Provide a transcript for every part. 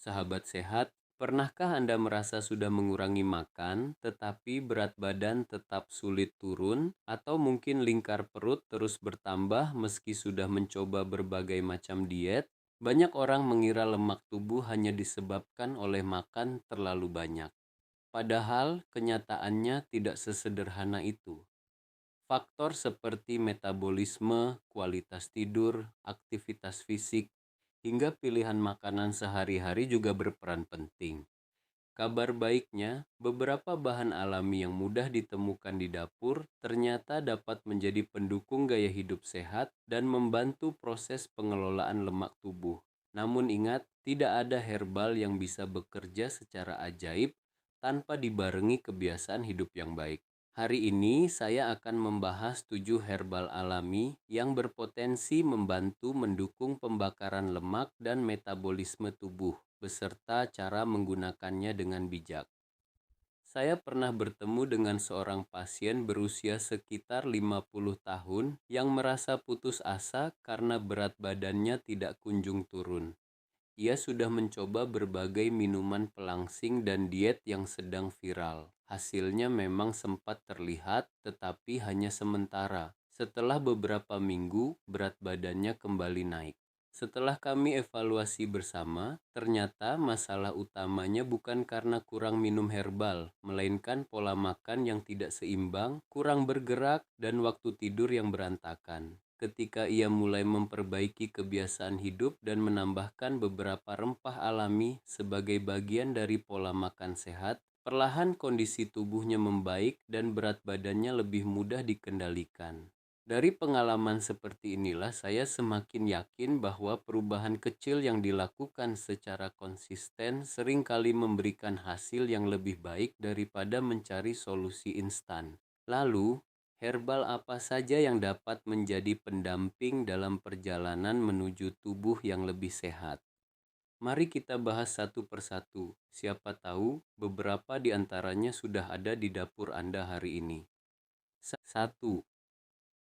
Sahabat sehat, pernahkah Anda merasa sudah mengurangi makan, tetapi berat badan tetap sulit turun, atau mungkin lingkar perut terus bertambah meski sudah mencoba berbagai macam diet? Banyak orang mengira lemak tubuh hanya disebabkan oleh makan terlalu banyak. Padahal kenyataannya tidak sesederhana itu. Faktor seperti metabolisme, kualitas tidur, aktivitas fisik, hingga pilihan makanan sehari-hari juga berperan penting. Kabar baiknya, beberapa bahan alami yang mudah ditemukan di dapur ternyata dapat menjadi pendukung gaya hidup sehat dan membantu proses pengelolaan lemak tubuh. Namun ingat, tidak ada herbal yang bisa bekerja secara ajaib tanpa dibarengi kebiasaan hidup yang baik. Hari ini saya akan membahas 7 herbal alami yang berpotensi membantu mendukung pembakaran lemak dan metabolisme tubuh, beserta cara menggunakannya dengan bijak. Saya pernah bertemu dengan seorang pasien berusia sekitar 50 tahun yang merasa putus asa karena berat badannya tidak kunjung turun. Ia sudah mencoba berbagai minuman pelangsing dan diet yang sedang viral. Hasilnya memang sempat terlihat, tetapi hanya sementara. Setelah beberapa minggu, berat badannya kembali naik. Setelah kami evaluasi bersama, ternyata masalah utamanya bukan karena kurang minum herbal, melainkan pola makan yang tidak seimbang, kurang bergerak, dan waktu tidur yang berantakan. Ketika ia mulai memperbaiki kebiasaan hidup dan menambahkan beberapa rempah alami sebagai bagian dari pola makan sehat, perlahan kondisi tubuhnya membaik dan berat badannya lebih mudah dikendalikan. Dari pengalaman seperti inilah saya semakin yakin bahwa perubahan kecil yang dilakukan secara konsisten seringkali memberikan hasil yang lebih baik daripada mencari solusi instan. Lalu, herbal apa saja yang dapat menjadi pendamping dalam perjalanan menuju tubuh yang lebih sehat? Mari kita bahas satu persatu. Siapa tahu beberapa di antaranya sudah ada di dapur Anda hari ini. 1.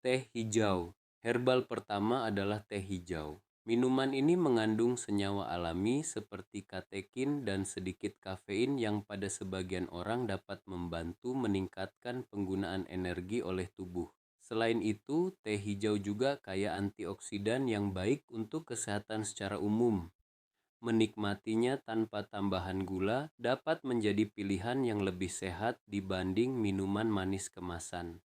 Teh hijau. Herbal pertama adalah teh hijau. Minuman ini mengandung senyawa alami seperti katekin dan sedikit kafein yang pada sebagian orang dapat membantu meningkatkan penggunaan energi oleh tubuh. Selain itu, teh hijau juga kaya antioksidan yang baik untuk kesehatan secara umum. Menikmatinya tanpa tambahan gula dapat menjadi pilihan yang lebih sehat dibanding minuman manis kemasan.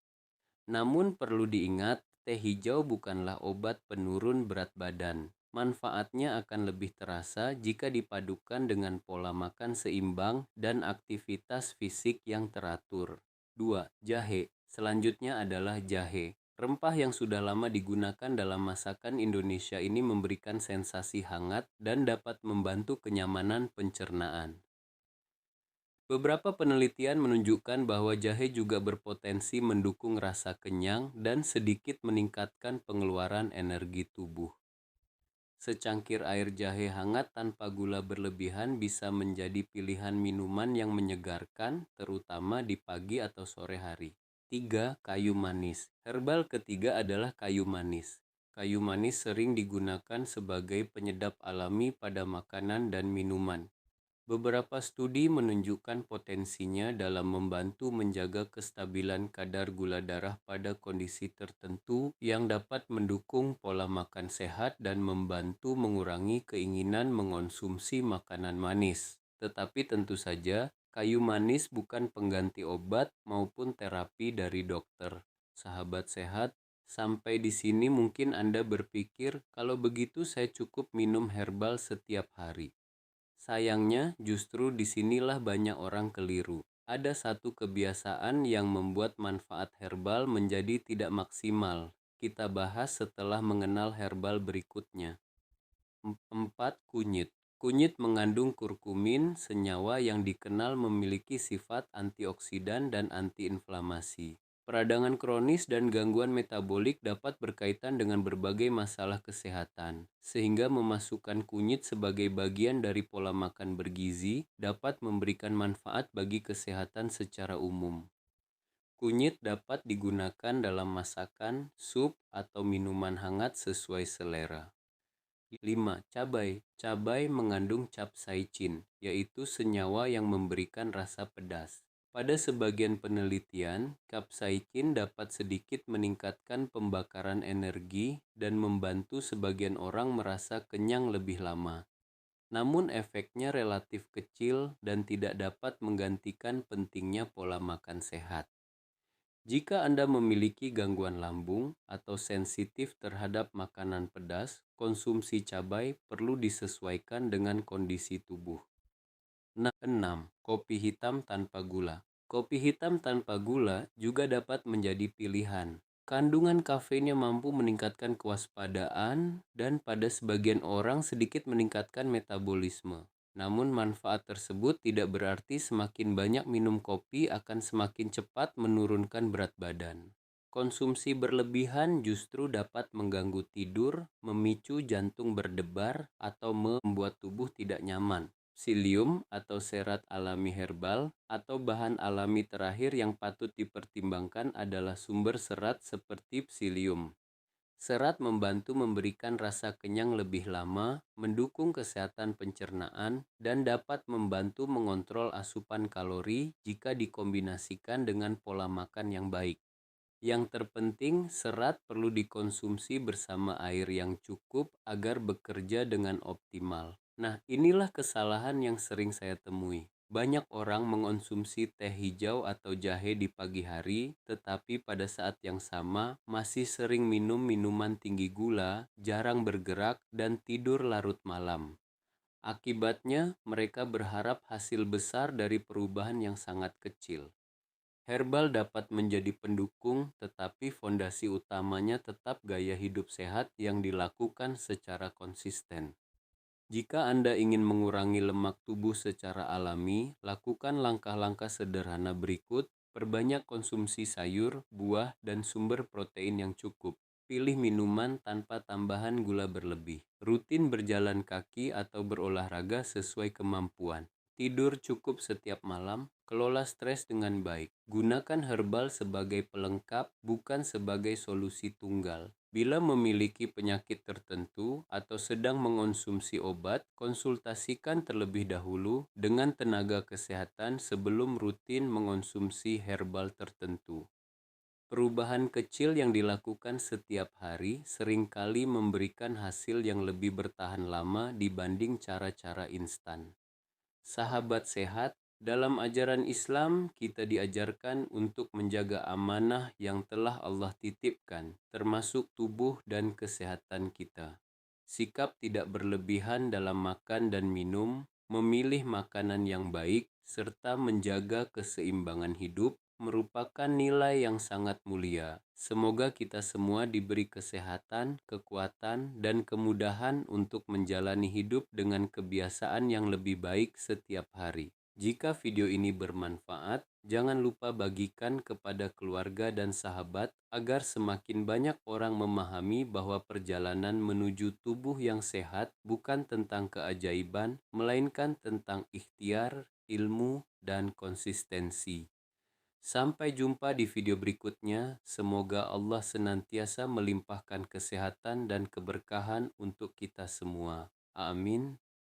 Namun perlu diingat, teh hijau bukanlah obat penurun berat badan. Manfaatnya akan lebih terasa jika dipadukan dengan pola makan seimbang dan aktivitas fisik yang teratur. 2. Jahe. Selanjutnya adalah jahe. Rempah yang sudah lama digunakan dalam masakan Indonesia ini memberikan sensasi hangat dan dapat membantu kenyamanan pencernaan. Beberapa penelitian menunjukkan bahwa jahe juga berpotensi mendukung rasa kenyang dan sedikit meningkatkan pengeluaran energi tubuh. Secangkir air jahe hangat tanpa gula berlebihan bisa menjadi pilihan minuman yang menyegarkan, terutama di pagi atau sore hari. 3. Kayu manis. Herbal ketiga adalah kayu manis. Kayu manis sering digunakan sebagai penyedap alami pada makanan dan minuman. Beberapa studi menunjukkan potensinya dalam membantu menjaga kestabilan kadar gula darah pada kondisi tertentu yang dapat mendukung pola makan sehat dan membantu mengurangi keinginan mengonsumsi makanan manis. Tetapi tentu saja, kayu manis bukan pengganti obat maupun terapi dari dokter. Sahabat sehat, sampai di sini mungkin Anda berpikir, kalau begitu saya cukup minum herbal setiap hari. Sayangnya, justru disinilah banyak orang keliru. Ada satu kebiasaan yang membuat manfaat herbal menjadi tidak maksimal. Kita bahas setelah mengenal herbal berikutnya. 4. Kunyit. Kunyit mengandung kurkumin, senyawa yang dikenal memiliki sifat antioksidan dan antiinflamasi. Peradangan kronis dan gangguan metabolik dapat berkaitan dengan berbagai masalah kesehatan, sehingga memasukkan kunyit sebagai bagian dari pola makan bergizi dapat memberikan manfaat bagi kesehatan secara umum. Kunyit dapat digunakan dalam masakan, sup, atau minuman hangat sesuai selera. 5. Cabai. Cabai mengandung capsaicin, yaitu senyawa yang memberikan rasa pedas. Pada sebagian penelitian, capsaicin dapat sedikit meningkatkan pembakaran energi dan membantu sebagian orang merasa kenyang lebih lama. Namun efeknya relatif kecil dan tidak dapat menggantikan pentingnya pola makan sehat. Jika Anda memiliki gangguan lambung atau sensitif terhadap makanan pedas, konsumsi cabai perlu disesuaikan dengan kondisi tubuh. 6. Kopi hitam tanpa gula. Kopi hitam tanpa gula juga dapat menjadi pilihan. Kandungan kafeinnya mampu meningkatkan kewaspadaan dan pada sebagian orang sedikit meningkatkan metabolisme. Namun manfaat tersebut tidak berarti semakin banyak minum kopi akan semakin cepat menurunkan berat badan. Konsumsi berlebihan justru dapat mengganggu tidur, memicu jantung berdebar, atau membuat tubuh tidak nyaman. Psyllium atau serat alami herbal atau bahan alami terakhir yang patut dipertimbangkan adalah sumber serat seperti psyllium. Serat membantu memberikan rasa kenyang lebih lama, mendukung kesehatan pencernaan, dan dapat membantu mengontrol asupan kalori jika dikombinasikan dengan pola makan yang baik. Yang terpenting, serat perlu dikonsumsi bersama air yang cukup agar bekerja dengan optimal. Nah, inilah kesalahan yang sering saya temui. Banyak orang mengonsumsi teh hijau atau jahe di pagi hari, tetapi pada saat yang sama masih sering minum minuman tinggi gula, jarang bergerak, dan tidur larut malam. Akibatnya, mereka berharap hasil besar dari perubahan yang sangat kecil. Herbal dapat menjadi pendukung, tetapi fondasi utamanya tetap gaya hidup sehat yang dilakukan secara konsisten. Jika Anda ingin mengurangi lemak tubuh secara alami, lakukan langkah-langkah sederhana berikut. Perbanyak konsumsi sayur, buah, dan sumber protein yang cukup. Pilih minuman tanpa tambahan gula berlebih. Rutin berjalan kaki atau berolahraga sesuai kemampuan. Tidur cukup setiap malam. Kelola stres dengan baik. Gunakan herbal sebagai pelengkap, bukan sebagai solusi tunggal. Bila memiliki penyakit tertentu atau sedang mengonsumsi obat, konsultasikan terlebih dahulu dengan tenaga kesehatan sebelum rutin mengonsumsi herbal tertentu. Perubahan kecil yang dilakukan setiap hari seringkali memberikan hasil yang lebih bertahan lama dibanding cara-cara instan. Sahabat sehat, dalam ajaran Islam kita diajarkan untuk menjaga amanah yang telah Allah titipkan, termasuk tubuh dan kesehatan kita. Sikap tidak berlebihan dalam makan dan minum, memilih makanan yang baik, serta menjaga keseimbangan hidup merupakan nilai yang sangat mulia. Semoga kita semua diberi kesehatan, kekuatan, dan kemudahan untuk menjalani hidup dengan kebiasaan yang lebih baik setiap hari. Jika video ini bermanfaat, jangan lupa bagikan kepada keluarga dan sahabat agar semakin banyak orang memahami bahwa perjalanan menuju tubuh yang sehat bukan tentang keajaiban, melainkan tentang ikhtiar, ilmu, dan konsistensi. Sampai jumpa di video berikutnya. Semoga Allah senantiasa melimpahkan kesehatan dan keberkahan untuk kita semua. Amin.